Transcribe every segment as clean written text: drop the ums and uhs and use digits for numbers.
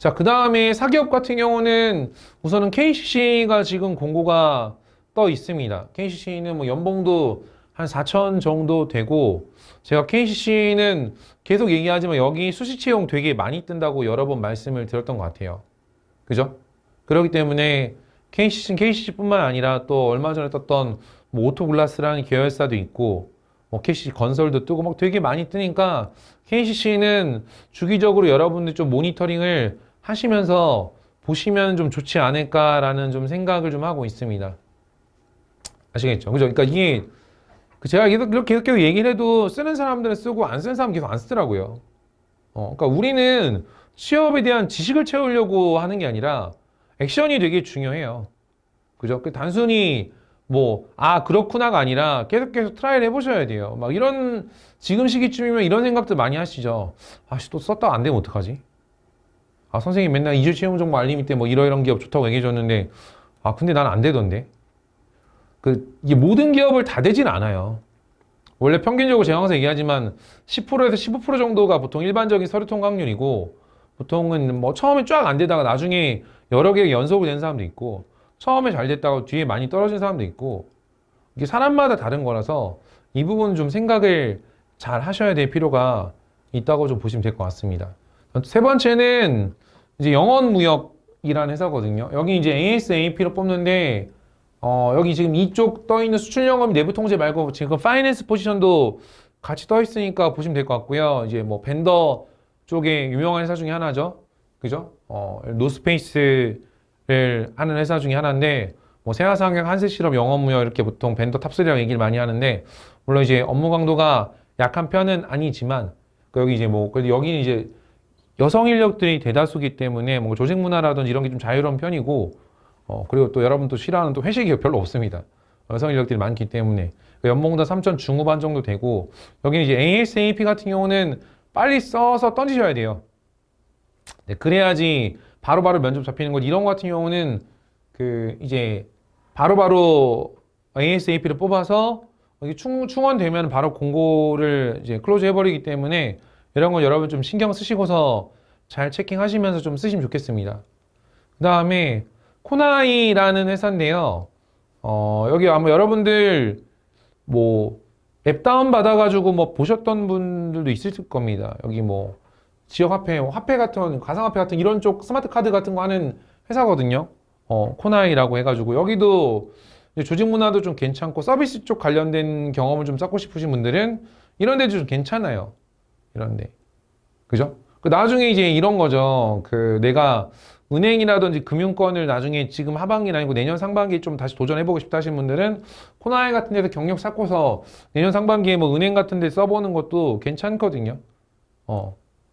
자, 그 다음에 사기업 같은 경우는 우선은 KCC가 지금 공고가 떠 있습니다. KCC는 뭐 연봉도 한 4천 정도 되고, 제가 KCC는 계속 얘기하지만 여기 수시 채용 되게 많이 뜬다고 여러 번 말씀을 드렸던 것 같아요. 그죠? 그렇기 때문에 KCC는 KCC뿐만 아니라 또 얼마 전에 떴던 뭐 오토글라스라는 계열사도 있고, 뭐 KCC 건설도 뜨고 막 되게 많이 뜨니까 KCC는 주기적으로 여러분들 좀 모니터링을 하시면서 보시면 좀 좋지 않을까라는 좀 생각을 좀 하고 있습니다. 아시겠죠? 그죠? 그러니까 이게 제가 계속 얘기를 해도 쓰는 사람들은 쓰고 안 쓰는 사람은 계속 안 쓰더라고요. 그러니까 우리는 취업에 대한 지식을 채우려고 하는 게 아니라 액션이 되게 중요해요. 그죠? 그 단순히 뭐, 아, 그렇구나가 아니라 계속 트라이를 해보셔야 돼요. 막 이런, 지금 시기쯤이면 이런 생각들 많이 하시죠. 아씨, 또 썼다가 안 되면 어떡하지? 아, 선생님 맨날 2주 채용 정보 알림이 때 뭐 이런 기업 좋다고 얘기해줬는데, 아, 근데 난 안 되던데. 이게 모든 기업을 다 되진 않아요. 원래 평균적으로 제가 항상 얘기하지만 10%에서 15% 정도가 보통 일반적인 서류 통과률이고, 보통은 뭐 처음에 쫙 안 되다가 나중에 여러 개 연속으로 된 사람도 있고, 처음에 잘 됐다가 뒤에 많이 떨어진 사람도 있고, 이게 사람마다 다른 거라서 이 부분은 좀 생각을 잘 하셔야 될 필요가 있다고 좀 보시면 될 것 같습니다. 세 번째는 이제 영원무역이라는 회사거든요. 여기 이제 ASAP로 뽑는데, 여기 지금 이쪽 떠 있는 수출영업 내부 통제 말고 지금 파이낸스 포지션도 같이 떠 있으니까 보시면 될 것 같고요. 이제 뭐 벤더 쪽에 유명한 회사 중에 하나죠. 그죠? 노스페이스를 하는 회사 중에 하나인데, 뭐 세화상경, 한세실업, 영업무역 이렇게 보통 벤더 탑3라고 얘기를 많이 하는데, 물론 이제 업무 강도가 약한 편은 아니지만, 여기 이제 뭐, 그래도 여기는 이제 여성 인력들이 대다수기 때문에 뭐 조직 문화라든지 이런 게 좀 자유로운 편이고, 그리고 또 여러분 또 싫어하는 또 회식이 별로 없습니다. 여성 인력들이 많기 때문에. 연봉도 3천 중후반 정도 되고, 여기는 이제 ASAP 같은 경우는 빨리 써서 던지셔야 돼요. 네, 그래야지 바로바로 면접 잡히는 것. 이런 거 같은 경우는 이제 바로바로 ASAP를 뽑아서 충원되면 바로 공고를 이제 클로즈 해버리기 때문에 이런 거 여러분 좀 신경 쓰시고서 잘 체킹하시면서 좀 쓰시면 좋겠습니다. 그 다음에 코나이라는 회사인데요. 여기 아마 여러분들 뭐 앱 다운 받아가지고 뭐 보셨던 분들도 있을 겁니다. 여기 뭐 지역화폐, 화폐 같은, 가상화폐 같은 이런 쪽 스마트 카드 같은 거 하는 회사거든요. 코나이라고 해가지고 여기도 조직 문화도 좀 괜찮고 서비스 쪽 관련된 경험을 좀 쌓고 싶으신 분들은 이런 데도 좀 괜찮아요. 이런데. 그죠? 나중에 이제 이런 거죠. 내가 은행이라든지 금융권을 나중에 지금 하반기는 아니고 내년 상반기에 좀 다시 도전해보고 싶다 하신 분들은 코나이 같은 데서 경력 쌓고서 내년 상반기에 뭐 은행 같은 데 써보는 것도 괜찮거든요.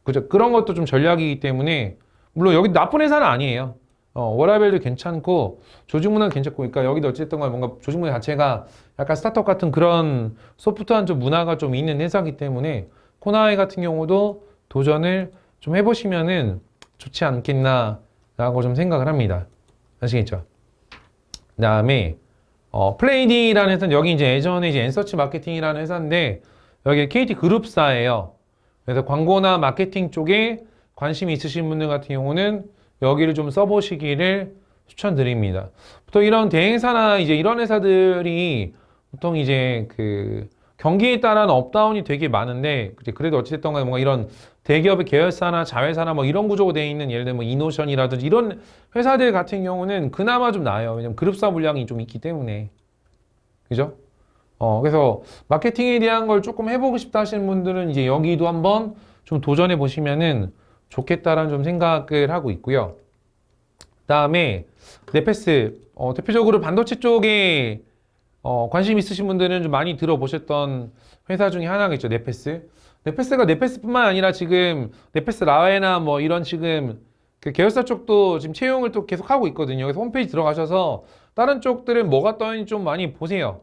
그죠? 그런 것도 좀 전략이기 때문에, 물론 여기 나쁜 회사는 아니에요. 워라밸도 괜찮고, 조직문화도 괜찮고, 그러니까 여기도 어쨌든 간에 뭔가 조직문화 자체가 약간 스타트업 같은 그런 소프트한 좀 문화가 좀 있는 회사이기 때문에, 코나이 같은 경우도 도전을 좀 해보시면은 좋지 않겠나라고 좀 생각을 합니다. 아시겠죠? 그 다음에, 플레이디라는 회사는 여기 이제 예전에 이제 엔서치 마케팅이라는 회사인데, 여기 KT 그룹사예요. 그래서 광고나 마케팅 쪽에 관심이 있으신 분들 같은 경우는 여기를 좀 써보시기를 추천드립니다. 보통 이런 대행사나 이제 이런 회사들이 보통 이제 경기에 따른 업다운이 되게 많은데, 그래도 어찌됐든 간에 뭔가 이런 대기업의 계열사나 자회사나 뭐 이런 구조가 되어 있는 예를 들면 뭐 이노션이라든지 이런 회사들 같은 경우는 그나마 좀 나아요. 왜냐면 그룹사 물량이 좀 있기 때문에. 그죠? 그래서 마케팅에 대한 걸 조금 해보고 싶다 하시는 분들은 이제 여기도 한번 좀 도전해 보시면은 좋겠다라는 좀 생각을 하고 있고요. 그 다음에 네페스, 대표적으로 반도체 쪽에 관심 있으신 분들은 좀 많이 들어보셨던 회사 중에 하나겠죠. 네페스. 네페스가 네페스뿐만 아니라 지금 네페스 라웨나 뭐 이런 지금 계열사 쪽도 지금 채용을 또 계속 하고 있거든요. 그래서 홈페이지 들어가셔서 다른 쪽들은 뭐가 떠있는지 좀 많이 보세요.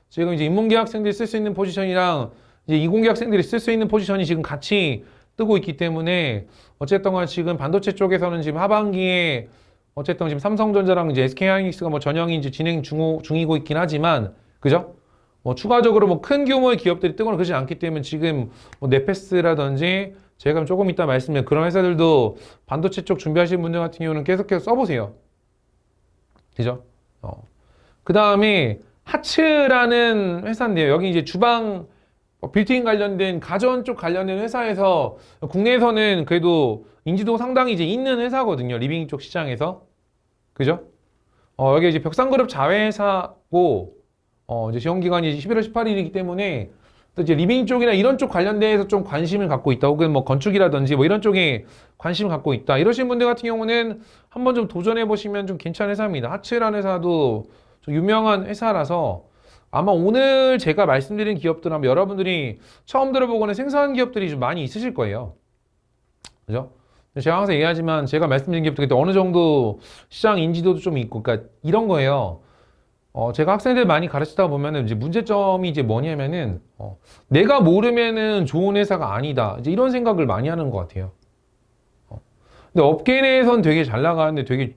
지금 이제 인문계 학생들이 쓸 수 있는 포지션이랑 이제 이공계 학생들이 쓸 수 있는 포지션이 지금 같이 뜨고 있기 때문에 어쨌든 간에 지금 반도체 쪽에서는 지금 하반기에 어쨌든 지금 삼성전자랑 이제 SK하이닉스가 뭐 전형이 이제 진행 중이고 있긴 하지만, 그죠? 뭐 추가적으로 뭐 큰 규모의 기업들이 뜨거나 그러지 않기 때문에 지금 뭐 네페스라든지 제가 조금 이따 말씀드린 그런 회사들도 반도체 쪽 준비하시는 분들 같은 경우는 계속해서 써보세요. 그죠? 그 다음에 하츠라는 회사인데요. 여기 이제 주방 빌트인 관련된 가전 쪽 관련된 회사에서 국내에서는 그래도 인지도가 상당히 이제 있는 회사거든요. 리빙 쪽 시장에서. 그죠? 여기 이제 벽상그룹 자회사고, 이제 시험기간이 11월 18일이기 때문에 또 이제 리빙 쪽이나 이런 쪽 관련돼서 좀 관심을 갖고 있다. 혹은 뭐 건축이라든지 뭐 이런 쪽에 관심을 갖고 있다. 이러신 분들 같은 경우는 한번 좀 도전해 보시면 좀 괜찮은 회사입니다. 하츠라는 회사도 좀 유명한 회사라서 아마 오늘 제가 말씀드린 기업들 아마 여러분들이 처음 들어보거나 생소한 기업들이 좀 많이 있으실 거예요. 그죠? 제가 항상 얘기하지만 제가 말씀드린 기업들 어느 정도 시장 인지도도 좀 있고, 그러니까 이런 거예요. 제가 학생들 많이 가르치다 보면은 이제 문제점이 이제 뭐냐면은, 내가 모르면은 좋은 회사가 아니다. 이제 이런 생각을 많이 하는 것 같아요. 근데 업계 내에선 되게 잘 나가는데 되게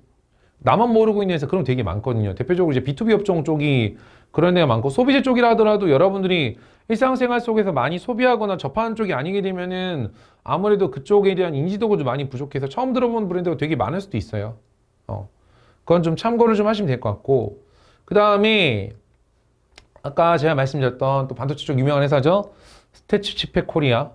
나만 모르고 있는 회사 그런 되게 많거든요. 대표적으로 이제 B2B 업종 쪽이 그런 데가 많고, 소비재 쪽이라 하더라도 여러분들이 일상생활 속에서 많이 소비하거나 접하는 쪽이 아니게 되면은 아무래도 그쪽에 대한 인지도가 좀 많이 부족해서 처음 들어본 브랜드가 되게 많을 수도 있어요. 그건 좀 참고를 좀 하시면 될 것 같고, 그 다음에 아까 제가 말씀드렸던 또 반도체 쪽 유명한 회사죠. 스태츠 치팩 코리아.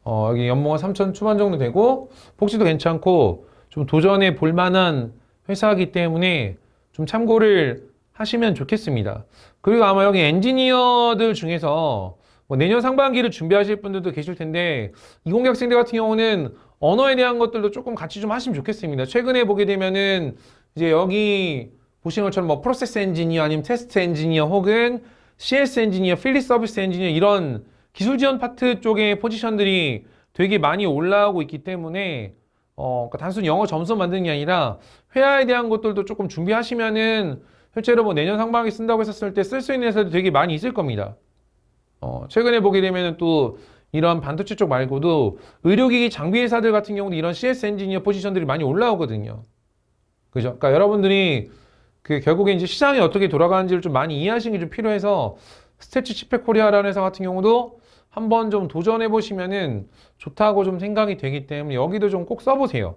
여기 연봉은 3천 초반 정도 되고 복지도 괜찮고 좀 도전해 볼 만한 회사이기 때문에 좀 참고를 하시면 좋겠습니다. 그리고 아마 여기 엔지니어들 중에서 뭐 내년 상반기를 준비하실 분들도 계실 텐데 20기 학생들 같은 경우는 언어에 대한 것들도 조금 같이 좀 하시면 좋겠습니다. 최근에 보게 되면은 이제 여기 보시는 것처럼 뭐 프로세스 엔지니어 아니면 테스트 엔지니어 혹은 CS 엔지니어, 필드 서비스 엔지니어 이런 기술 지원 파트 쪽의 포지션들이 되게 많이 올라오고 있기 때문에 그러니까 단순히 영어 점수 만드는 게 아니라 회화에 대한 것들도 조금 준비하시면은 실제로 뭐 내년 상반기 쓴다고 했었을 때 쓸 수 있는 회사도 되게 많이 있을 겁니다. 최근에 보게 되면은 또 이런 반도체 쪽 말고도 의료기기 장비 회사들 같은 경우도 이런 CS 엔지니어 포지션들이 많이 올라오거든요. 그죠? 그러니까 여러분들이 결국에 이제 시장이 어떻게 돌아가는지를 좀 많이 이해하시는 게 좀 필요해서 스태츠 치팩 코리아라는 회사 같은 경우도 한번 좀 도전해 보시면은 좋다고 좀 생각이 되기 때문에 여기도 좀 꼭 써보세요.